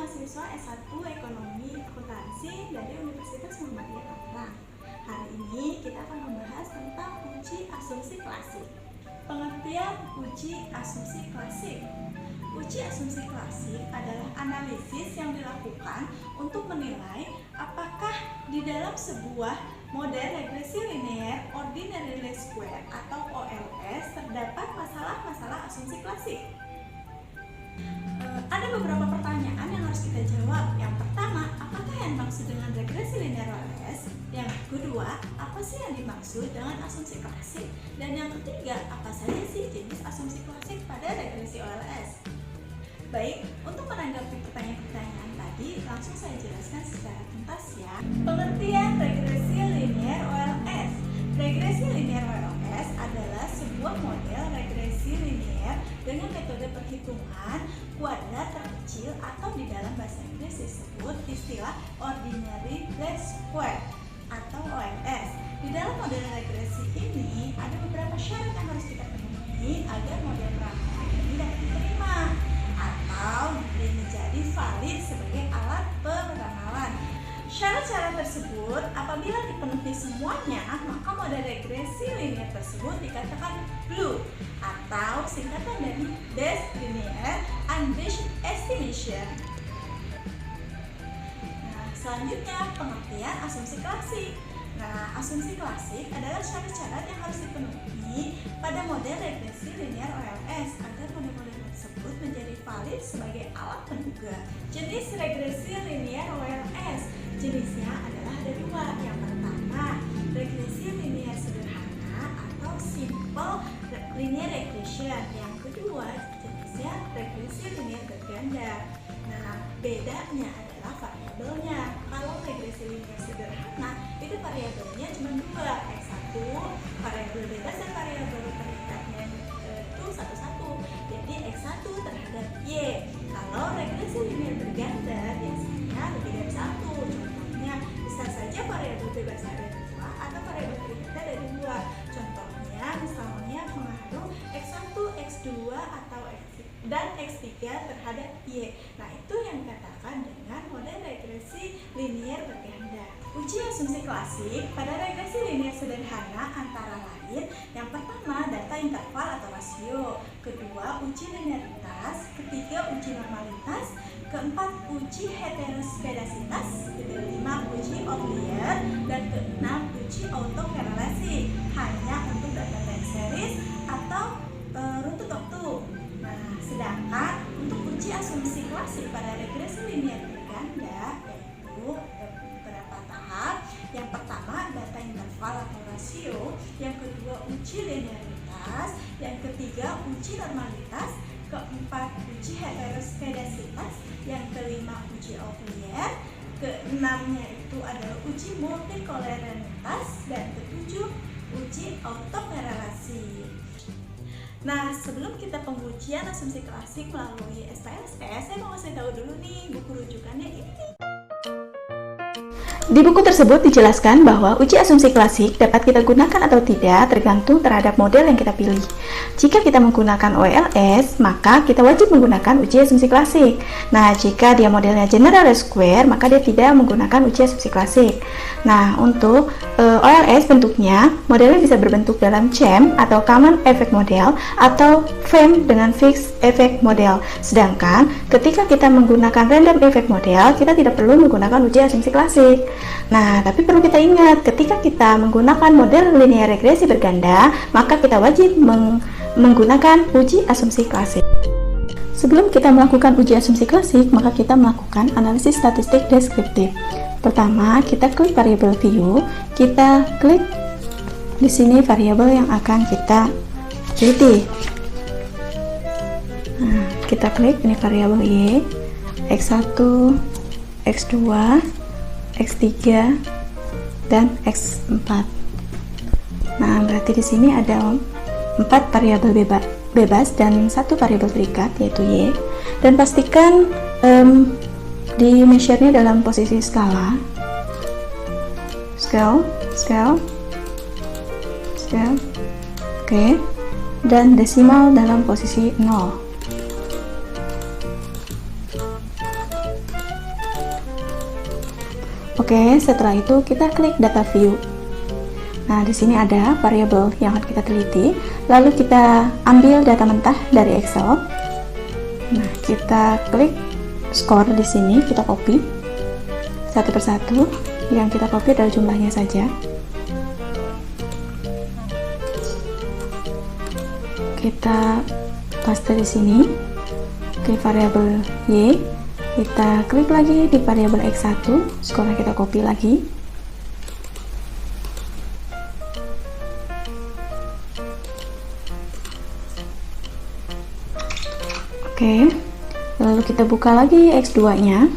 mahasiswa S1 Ekonomi Akuntansi dari Universitas Muhammadiyah Tangerang. Hari ini kita akan membahas tentang uji asumsi klasik. Pengertian uji asumsi klasik. Uji asumsi klasik adalah analisis yang dilakukan untuk menilai apakah di dalam sebuah model regresi linear ordinary least square atau OLS terdapat masalah-masalah asumsi klasik. Ada beberapa pertanyaan yang harus kita jawab. Yang pertama, apakah yang dimaksud dengan regresi linear OLS? Yang kedua, apa sih yang dimaksud dengan asumsi klasik? Dan yang ketiga, apa saja sih jenis asumsi klasik pada regresi OLS? Baik, untuk menanggapi pertanyaan-pertanyaan tadi, langsung saya jelaskan secara tuntas ya. Pengertian regresi linear OLS. Regresi linear OLS adalah sebuah model regresi linear dengan metode perhitungan kuadrat terkecil atau di dalam bahasa Inggris disebut istilah ordinary least square atau OLS. Di dalam model regresi ini ada beberapa syarat yang harus kita penuhi agar model ramalan ini dapat diterima atau menjadi valid sebagai alat peramalan. Syarat-syarat tersebut apabila dipenuhi semuanya, maka model regresi linear tersebut dikatakan blue atau singkatan dari best linear unbiased estimation. Selanjutnya, pengertian asumsi klasik. Asumsi klasik adalah syarat-syarat yang harus dipenuhi pada model regresi linear OLS agar model-model tersebut menjadi valid sebagai alat penduga. Jenis regresi linear OLS. Jenisnya adalah ada dua. Yang pertama, regresi linear sederhana atau simple linear regression. Yang kedua, jenisnya regresi linear berganda. Bedanya adalah variabelnya. Kalau regresi linear sederhana, itu variabelnya cuma dua, X1, variabel bebas dan variabel terikatnya itu satu-satu. Jadi X1 terhadap Y. Kalau regresi linear berganda biasanya lebih dari satu. Contohnya bisa saja variabel bebas ada dua atau variabel terikat ada dua. Contohnya misalnya pengaruh X1, X2 atau dan X3 terhadap Y. Itu yang dikatakan dengan model regresi linear berganda. Uji asumsi klasik pada regresi linear sederhana antara lain yang pertama data interval atau rasio, kedua uji linearitas, ketiga uji normalitas, keempat uji heteroskedasitas, kelima uji outlier, dan keenam uji autokorelasi hanya untuk data time series atau runtut waktu. Sedangkan untuk uji asumsi klasik pada regresi linear berganda yaitu beberapa tahap. Yang pertama data interval atau rasio, yang kedua uji linearitas, yang ketiga uji normalitas, keempat uji heteroskedasitas, yang kelima uji outlier, keenamnya itu adalah uji multikolerialitas, dan ketujuh uji autokorelasi. Sebelum kita pengujian asumsi klasik melalui SPSS, saya mau kasih tahu dulu nih buku rujukannya ini. Di buku tersebut dijelaskan bahwa uji asumsi klasik dapat kita gunakan atau tidak tergantung terhadap model yang kita pilih. Jika kita menggunakan OLS, maka kita wajib menggunakan uji asumsi klasik. Jika dia modelnya general least square, maka dia tidak menggunakan uji asumsi klasik. Untuk OLS bentuknya, modelnya bisa berbentuk dalam CEM atau Common Effect Model atau FEM dengan Fixed Effect Model. Sedangkan ketika kita menggunakan Random Effect Model, kita tidak perlu menggunakan uji asumsi klasik. Tapi perlu kita ingat, ketika kita menggunakan model linear regresi berganda, maka kita wajib menggunakan uji asumsi klasik. Sebelum kita melakukan uji asumsi klasik, maka kita melakukan analisis statistik deskriptif. Pertama, kita klik variabel view, kita klik di sini variabel yang akan kita teliti. Kita klik ini variabel Y, X1, X2, X3 dan X4. Berarti di sini ada 4 variabel bebas dan 1 variabel terikat yaitu Y. Dan pastikan di measure-nya dalam posisi skala. Scale. Oke. Dan desimal dalam posisi 0. Oke, setelah itu kita klik data view. Nah, di sini ada variabel yang akan kita teliti. Lalu kita ambil data mentah dari Excel. Nah, kita klik skor di sini, kita copy satu persatu. Yang kita copy adalah jumlahnya saja. Kita paste di sini ke variabel Y. Kita klik lagi di variabel X1, skornya kita copy lagi. Oke, lalu kita buka lagi X2 nya.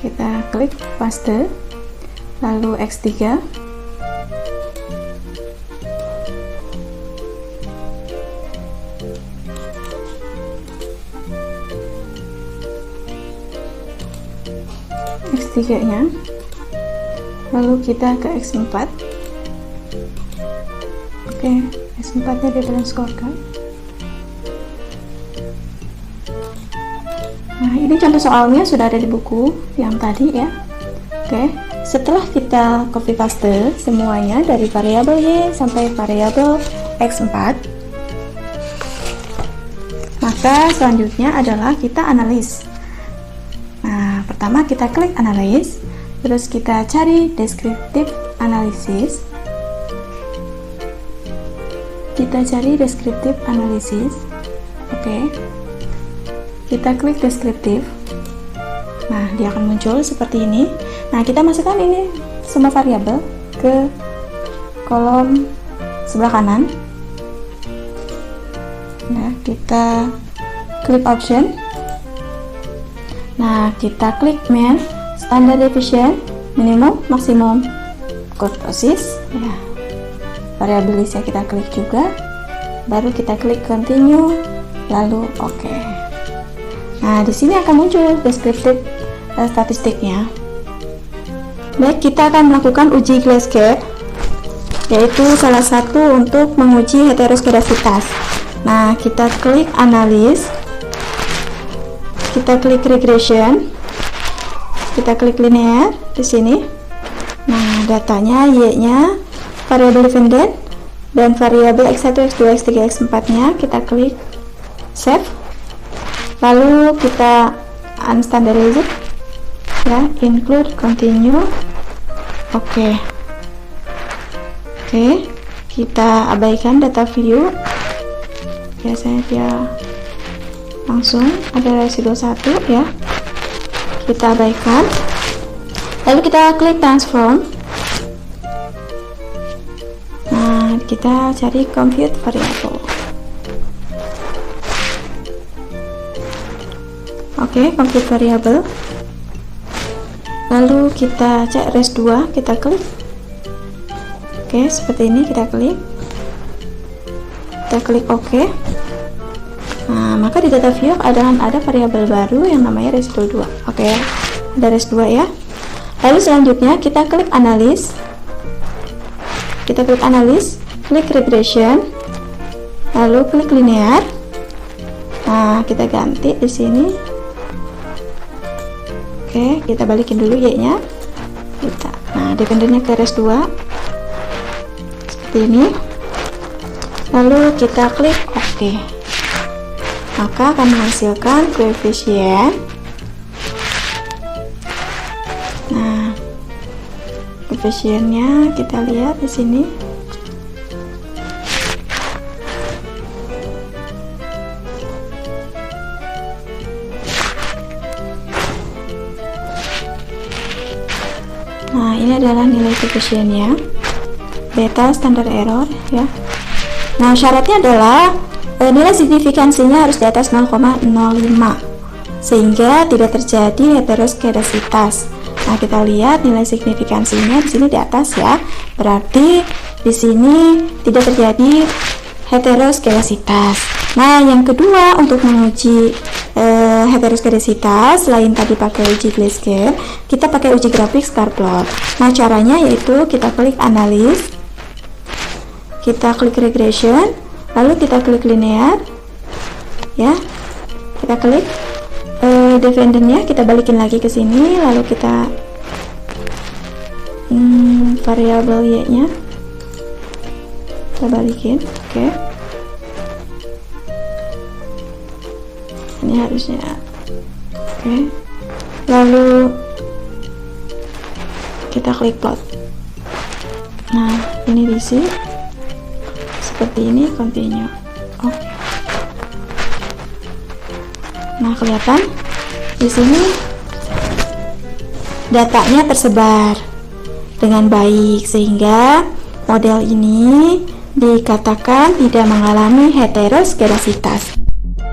Kita klik paste, lalu X3. X3 nya, lalu kita ke X4. Oke, X4 nya di dalam skor kan. Nah, ini contoh soalnya sudah ada di buku yang tadi ya. Oke, setelah kita copy paste semuanya dari variabel Y sampai variabel X4, maka selanjutnya adalah kita analis. Nah, pertama kita klik analis, terus kita cari descriptive analysis. Kita cari descriptive analysis. Oke. Kita klik deskriptif. Nah, dia akan muncul seperti ini. Nah, kita masukkan ini semua variabel ke kolom sebelah kanan. Nah, kita klik option. Nah, kita klik main, standard deviation, minimum, maksimum, kurtosis. Ya. Variabel listnya kita klik juga. Baru kita klik continue, lalu oke. Nah, di sini akan muncul deskriptif statistiknya. Baik, kita akan melakukan uji Glasgow, yaitu salah satu untuk menguji heteroskedasitas. Nah, kita klik analis, kita klik regression, kita klik linear di sini. Nah, datanya Y-nya, variabel dependent, dan variabel X1, X2, X3, X4-nya kita klik save. Lalu kita unstandardized ya, include, continue. Oke, kita abaikan data view. Biasanya dia langsung ada residu 1 ya, kita abaikan. Lalu kita klik transform. Nah, kita cari compute variable. Oke, compute variable. Lalu kita cek res 2, kita klik. Oke, seperti ini kita klik. Kita klik OK. Nah, maka di data view ada variabel baru yang namanya residu 2. Oke, ada res 2 ya. Lalu selanjutnya kita klik analis. Kita klik analis, klik regression, lalu klik linear. Nah, kita ganti di sini. Oke, kita balikin dulu Y-nya. Nah, dependennya ke res 2. Seperti ini. Lalu kita klik OK. Maka akan menghasilkan koefisien. Nah, koefisiennya kita lihat di sini. Nah, ini adalah nilai koefisiennya, beta standar error ya. Nah, syaratnya adalah nilai signifikansinya harus di atas 0,05 sehingga tidak terjadi heteroskedasitas. Nah, kita lihat nilai signifikansinya di sini di atas ya. Berarti di sini tidak terjadi heteroskedasitas. Nah, yang kedua untuk menguji heteroskedasitas, selain tadi pakai uji Glasgow, kita pakai uji grafik scatter plot. Nah, caranya yaitu kita klik analis, kita klik regression, lalu kita klik linear. ya. Kita klik dependennya, kita balikin lagi ke sini, lalu kita variabel y nya kita balikin. Oke. Ini harusnya oke. Lalu kita klik plot. Nah, ini diisi seperti ini, continue. Oke. Nah, kelihatan di sini datanya tersebar dengan baik, sehingga model ini dikatakan tidak mengalami heteroskedasitas.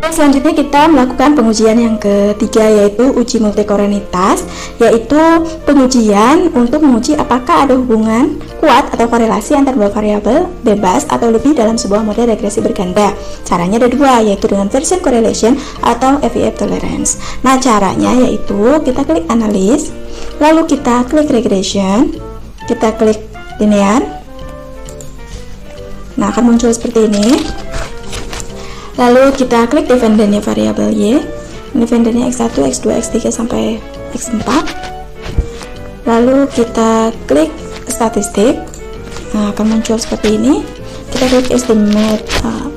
Selanjutnya kita melakukan pengujian yang ketiga, yaitu uji multikolorinitas, yaitu pengujian untuk menguji apakah ada hubungan kuat atau korelasi antara dua variabel bebas atau lebih dalam sebuah model regresi berganda. Caranya ada dua, yaitu dengan version correlation atau FEF tolerance. Nah, caranya yaitu kita klik analysis, lalu kita klik regression, kita klik linear. Nah, akan muncul seperti ini. Lalu kita klik dependennya variabel y, dependennya x1, x2, x3 sampai x4. Lalu kita klik statistik. Nah, akan muncul seperti ini. Kita klik estimate,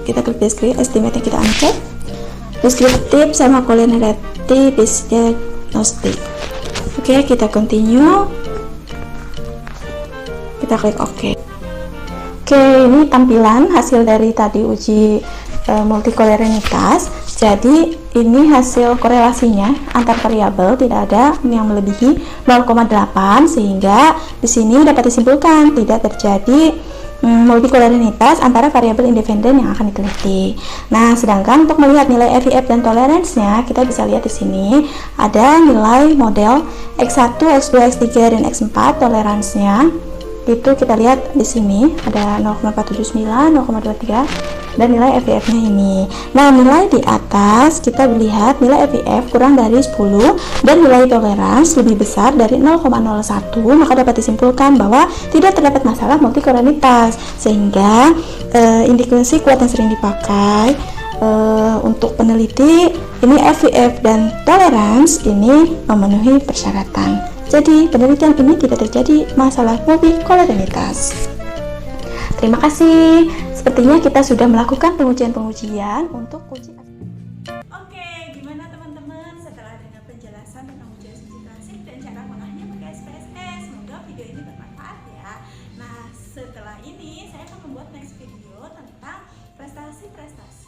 kita klik descriptive, estimate yang kita angkat, deskriptif sama correlative diagnostic. Oke, kita continue, kita klik OK. Oke, ini tampilan hasil dari tadi uji multikolorinitas. Jadi ini hasil korelasinya antar variabel, tidak ada yang melebihi 0,8, sehingga di sini dapat disimpulkan tidak terjadi multikolorinitas antara variabel independen yang akan diteliti. Nah, sedangkan untuk melihat nilai FEF dan toleransinya, kita bisa lihat di sini ada nilai model X1, X2, X3 dan X4 toleransinya. Itu kita lihat di sini ada 0,479, 0,23 dan nilai FEF-nya ini. Nah, nilai di atas kita lihat nilai FEF kurang dari 10 dan nilai tolerans lebih besar dari 0,01, maka dapat disimpulkan bahwa tidak terdapat masalah multikolorinitas, sehingga indikasi kuat yang sering dipakai untuk peneliti ini FEF dan tolerans ini memenuhi persyaratan. Jadi penelitian ini tidak terjadi masalah multikolorinitas. Terima kasih. Sepertinya kita sudah melakukan pengujian-pengujian untuk uji. Oke, gimana teman-teman setelah dengar penjelasan tentang uji asumsi klasik dan cara mengolahnya pakai SPSS? Semoga video ini bermanfaat ya. Nah, setelah ini saya akan membuat next video tentang prestasi-prestasi